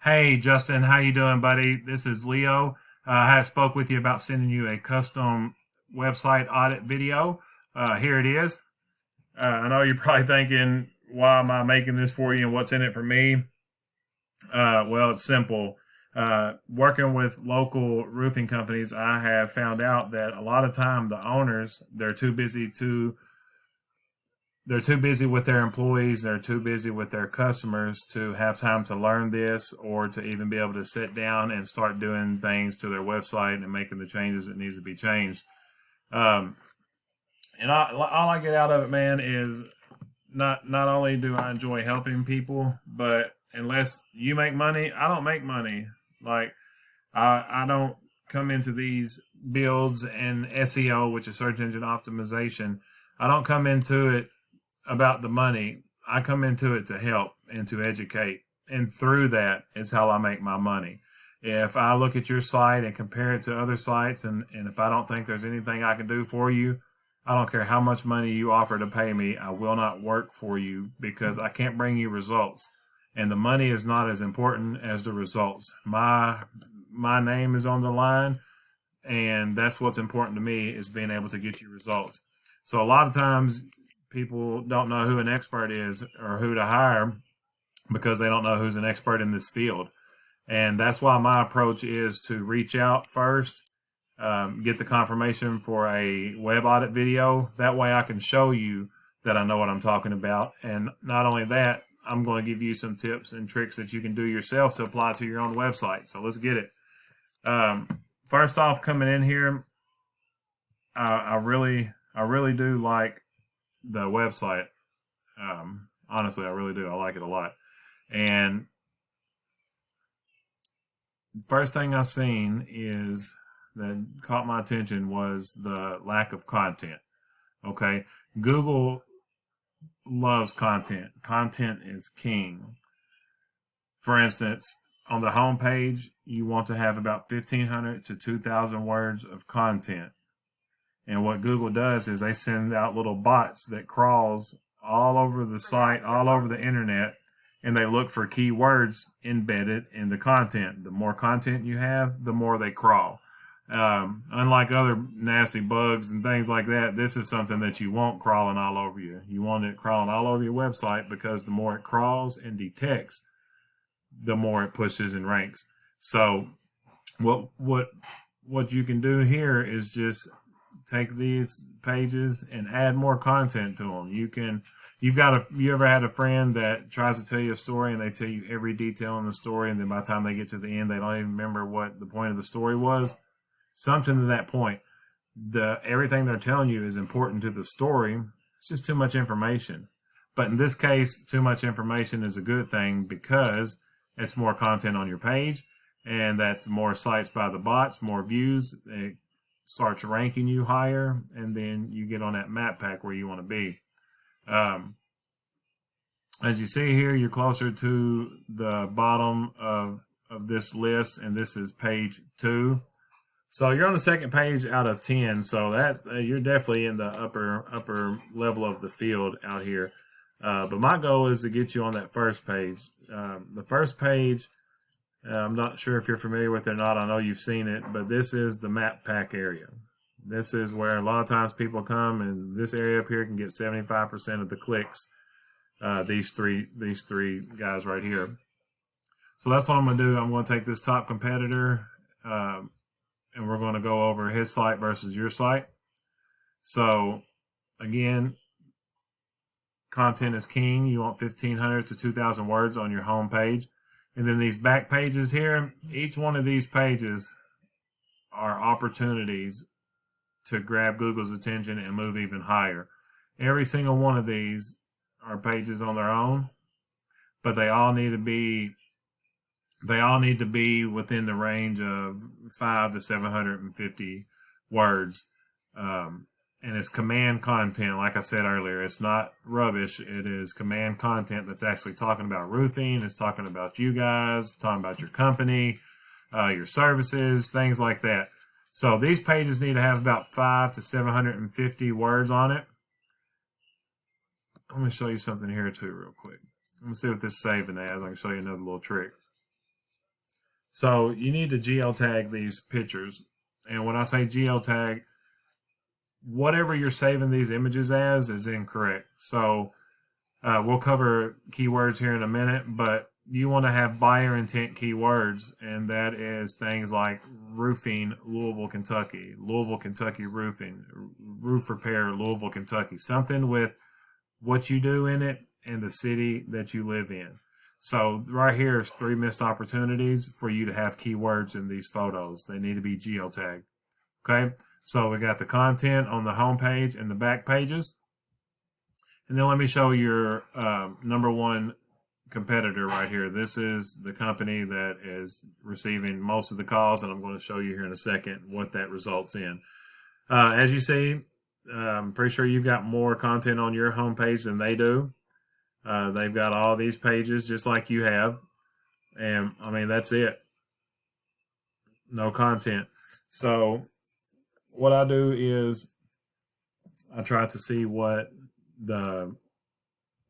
Hey Justin, how you doing, buddy? This is Leo. I spoke with you about sending you a custom website audit video. Here it is. I know you're probably thinking, why am I making this for you and what's in it for me? Well, it's simple. Working with local roofing companies, I have found out that a lot of time the owners they're too busy with their employees, they're too busy with their customers to have time to learn this or to even be able to sit down and start doing things to their website and making the changes that needs to be changed. Um, all I get out of it, man, is not only do I enjoy helping people, but unless you make money, I don't make money. Like I don't come into these builds and SEO, which is search engine optimization. I don't come into it about the money. I come into it to help and to educate. And through that is how I make my money. If I look at your site and compare it to other sites, and if I don't think there's anything I can do for you, I don't care how much money you offer to pay me, I will not work for you because I can't bring you results. And the money is not as important as the results. My name is on the line, and that's what's important to me, is being able to get you results. So a lot of times people don't know who an expert is or who to hire because they don't know who's an expert in this field. And that's why my approach is to reach out first, get the confirmation for a web audit video. That way I can show you that I know what I'm talking about. And not only that, I'm going to give you some tips and tricks that you can do yourself to apply to your own website. So let's get it. First off, coming in here, I really do like the website. Honestly, I really do. I like it a lot. And first thing I seen is that caught my attention was the lack of content. Okay. Google loves content. Content is king. For instance, on the home page, you want to have about 1,500 to 2,000 words of content. And what Google does is they send out little bots that crawls all over the site, all over the internet, and they look for keywords embedded in the content. The more content you have, the more they crawl. Unlike other nasty bugs and things like that, this is something that you want crawling all over you. You want it crawling all over your website because the more it crawls and detects, the more it pushes and ranks. So what you can do here is just take these pages and add more content to them. You ever had a friend that tries to tell you a story and they tell you every detail in the story, and then by the time they get to the end, they don't even remember what the point of the story was? Something to that point. Everything they're telling you is important to the story. It's just too much information. But in this case, too much information is a good thing because it's more content on your page, and that's more sites by the bots, more views. It starts ranking you higher, and then you get on that map pack where you want to be. As you see here, you're closer to the bottom of this list, and this is page 2. So you're on the second page out of 10. So that you're definitely in the upper level of the field out here. But my goal is to get you on that first page. The first page, I'm not sure if you're familiar with it or not. I know you've seen it, but this is the map pack area. This is where a lot of times people come, and this area up here can get 75% of the clicks. These three guys right here. So that's what I'm going to do. I'm going to take this top competitor, and we're going to go over his site versus your site. So again, content is king. You want 1,500 to 2,000 words on your home page. And then these back pages here, each one of these pages are opportunities to grab Google's attention and move even higher. Every single one of these are pages on their own, but they all need to be within the range of 5 to 750 words. And it's command content. Like I said earlier, it's not rubbish. It is command content that's actually talking about roofing. It's talking about you guys, talking about your company, your services, things like that. So these pages need to have about 5 to 750 words on it. Let me show you something here too real quick. Let me see what this saving as. I can show you another little trick. So you need to geotag these pictures. And when I say geotag, whatever you're saving these images as is incorrect. So we'll cover keywords here in a minute, but you want to have buyer intent keywords, and that is things like roofing, Louisville, Kentucky, roofing, roof repair, Louisville, Kentucky, something with what you do in it and the city that you live in. So right here is 3 missed opportunities for you to have keywords in these photos. They need to be geotagged. Okay, so we got the content on the home page and the back pages. And then let me show your number one competitor right here. This is the company that is receiving most of the calls, and I'm going to show you here in a second what that results in. As you see, I'm pretty sure you've got more content on your homepage than they do. They've got all these pages just like you have. And I mean, that's it. No content. So what I do is I try to see what the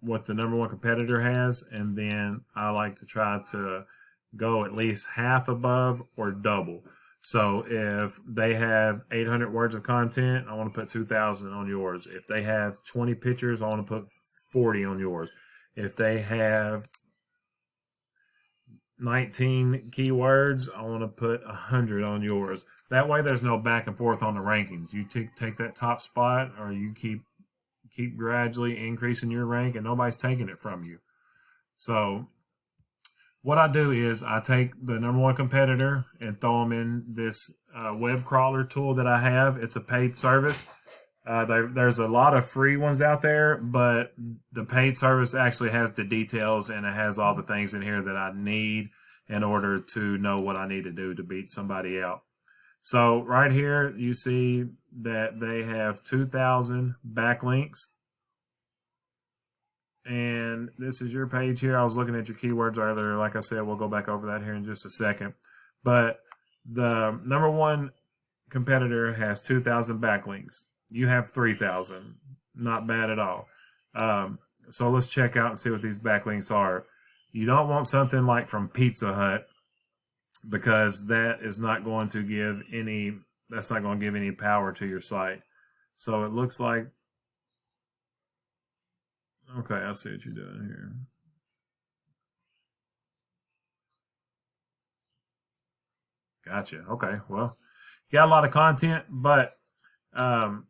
number one competitor has, and then I like to try to go at least half above or double. So if they have 800 words of content, I want to put 2,000 on yours. If they have 20 pictures, I want to put 40 on yours. If they have 19 keywords, I want to put 100 on yours. That way there's no back and forth on the rankings. You take that top spot, or you keep gradually increasing your rank, and nobody's taking it from you. So what I do is I take the number one competitor and throw them in this web crawler tool that I have. It's a paid service. There's a lot of free ones out there, but the paid service actually has the details, and it has all the things in here that I need in order to know what I need to do to beat somebody out. So right here, you see that they have 2,000 backlinks. And this is your page here. I was looking at your keywords earlier. Like I said, we'll go back over that here in just a second. But the number one competitor has 2,000 backlinks. You have 3,000. Not bad at all. So let's check out and see what these backlinks are. You don't want something like from Pizza Hut, because that is not going to give any, that's not going to give any power to your site. So it looks like, okay, I see what you're doing here. Gotcha. Okay. Well, you got a lot of content, but I'm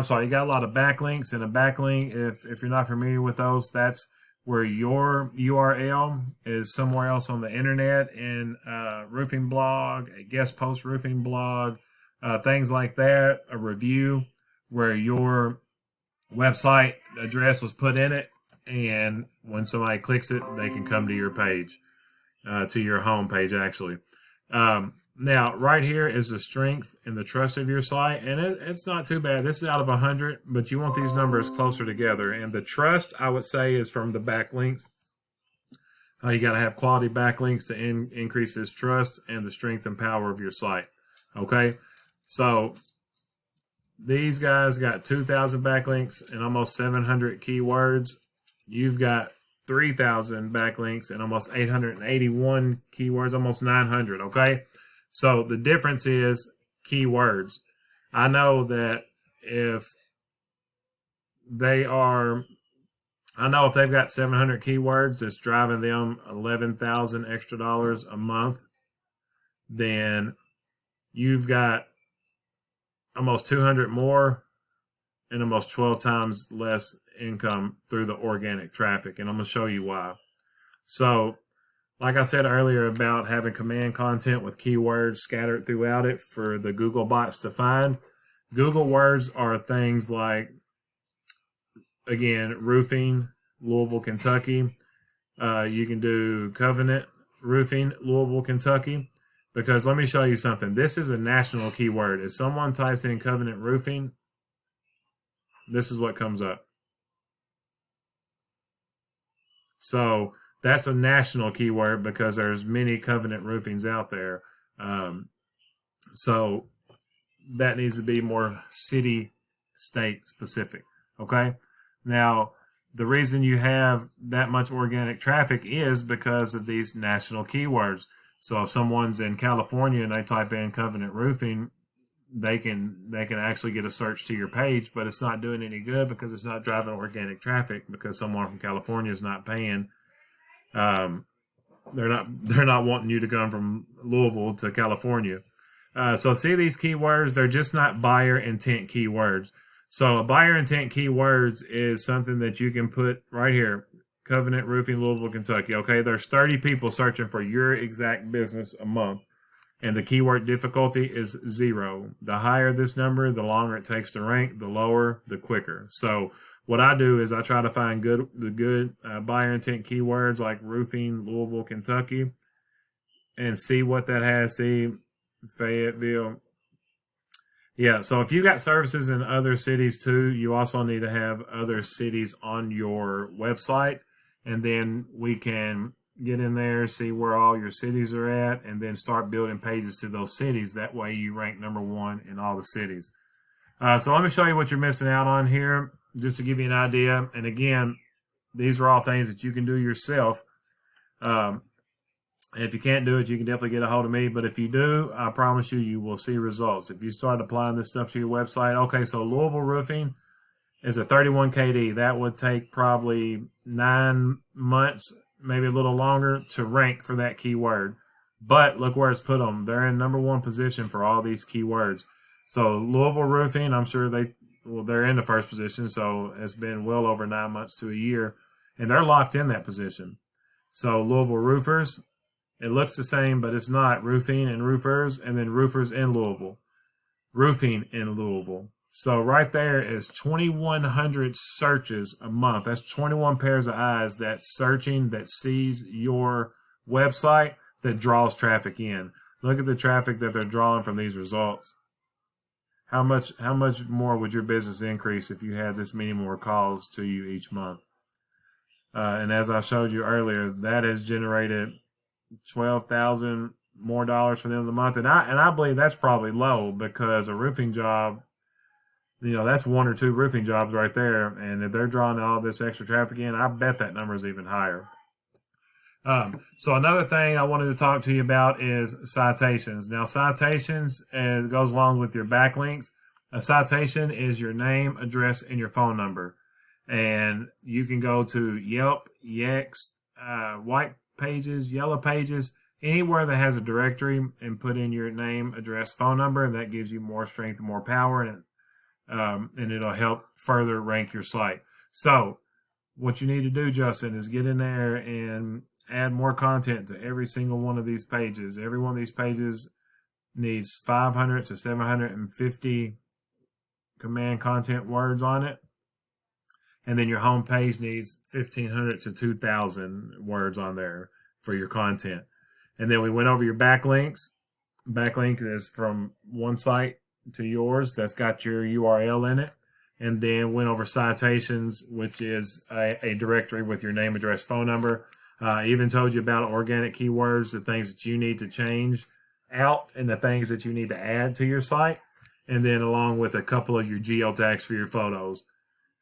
sorry, you got a lot of backlinks, and a backlink, if you're not familiar with those, that's where your URL is somewhere else on the internet, in a roofing blog, a guest post roofing blog, things like that, a review where your website address was put in it, and when somebody clicks it, they can come to your page, to your home page actually. Now, right here is the strength and the trust of your site, and it's not too bad. This is out of 100, but you want these numbers closer together. And the trust, I would say, is from the backlinks. You got to have quality backlinks to increase this trust and the strength and power of your site. Okay, so these guys got 2,000 backlinks and almost 700 keywords. You've got 3,000 backlinks and almost 881 keywords, almost 900. Okay. So the difference is keywords. I know that if they've got 700 keywords that's driving them $11,000 extra a month, then you've got almost 200 more and almost 12 times less income through the organic traffic. And I'm going to show you why. So, like I said earlier about having command content with keywords scattered throughout it for the Google bots to find, Google words are things like, again, roofing, Louisville, Kentucky. You can do Covenant Roofing, Louisville, Kentucky. Because let me show you something. This is a national keyword. If someone types in Covenant Roofing, this is what comes up. So that's a national keyword because there's many Covenant Roofings out there. So that needs to be more city, state specific. Okay. Now, the reason you have that much organic traffic is because of these national keywords. So if someone's in California and they type in Covenant Roofing, they can actually get a search to your page, but it's not doing any good because it's not driving organic traffic because someone from California is not paying. They're not wanting you to come from Louisville to California. So see these keywords, they're just not buyer intent keywords. So a buyer intent keywords is something that you can put right here. Covenant Roofing, Louisville, Kentucky. Okay, there's 30 people searching for your exact business a month. And the keyword difficulty is 0. The higher this number, the longer it takes to rank. The lower, the quicker. So what I do is I try to find good buyer intent keywords like roofing, Louisville, Kentucky, and see what that has. See, Fayetteville. Yeah, so if you got services in other cities too, you also need to have other cities on your website. And then we can get in there, see where all your cities are at, and then start building pages to those cities. That way you rank #1 in all the cities. So let me show you what you're missing out on here, just to give you an idea. And again, these are all things that you can do yourself. If you can't do it, you can definitely get a hold of me. But if you do, I promise you, you will see results. If you start applying this stuff to your website, okay, so Louisville Roofing is a 31 KD. That would take probably 9 months, maybe a little longer, to rank for that keyword. But look where it's put them. They're in #1 position for all these keywords. So Louisville Roofing, I'm sure they're in the first position. So it's been well over 9 months to a year, and they're locked in that position. So Louisville Roofers, it looks the same, but it's not. Roofing and roofers, and then roofers in Louisville. Roofing in Louisville. So right there is 2,100 searches a month. That's 21 pairs of eyes that's searching, that sees your website, that draws traffic in. Look at the traffic that they're drawing from these results. How much more would your business increase if you had this many more calls to you each month? And as I showed you earlier, that has generated $12,000 more dollars for them in the month. And I believe that's probably low, because a roofing job, that's 1 or 2 roofing jobs right there. And if they're drawing all this extra traffic in, I bet that number is even higher. So another thing I wanted to talk to you about is citations. Now, citations goes along with your backlinks. A citation is your name, address, and your phone number. And you can go to Yelp, Yext, White Pages, Yellow Pages, anywhere that has a directory, and put in your name, address, phone number, and that gives you more strength and more power, and it'll help further rank your site. So what you need to do, Justin, is get in there and add more content to every single one of these pages. Every one of these pages needs 500 to 750 command content words on it. And then your home page needs 1,500 to 2,000 words on there for your content. And then we went over your backlinks. Backlink is from one site to yours that's got your URL in it. And then went over citations, which is a directory with your name, address, phone number. Even told you about organic keywords, the things that you need to change out and the things that you need to add to your site. And then along with a couple of your geotags for your photos.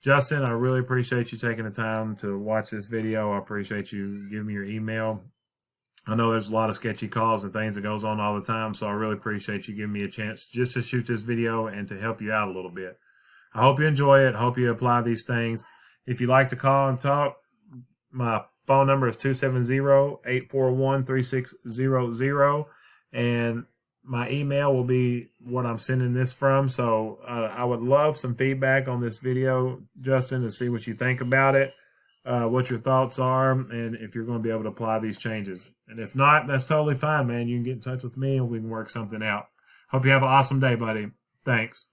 Justin, I really appreciate you taking the time to watch this video. I appreciate you giving me your email. I know there's a lot of sketchy calls and things that goes on all the time, so I really appreciate you giving me a chance just to shoot this video and to help you out a little bit. I hope you enjoy it. I hope you apply these things. If you'd like to call and talk, my phone number is 270-841-3600, and my email will be what I'm sending this from. So I would love some feedback on this video, Justin, to see what you think about it, what your thoughts are, and if you're going to be able to apply these changes. And if not, that's totally fine, man. You can get in touch with me and we can work something out. Hope you have an awesome day, buddy. Thanks.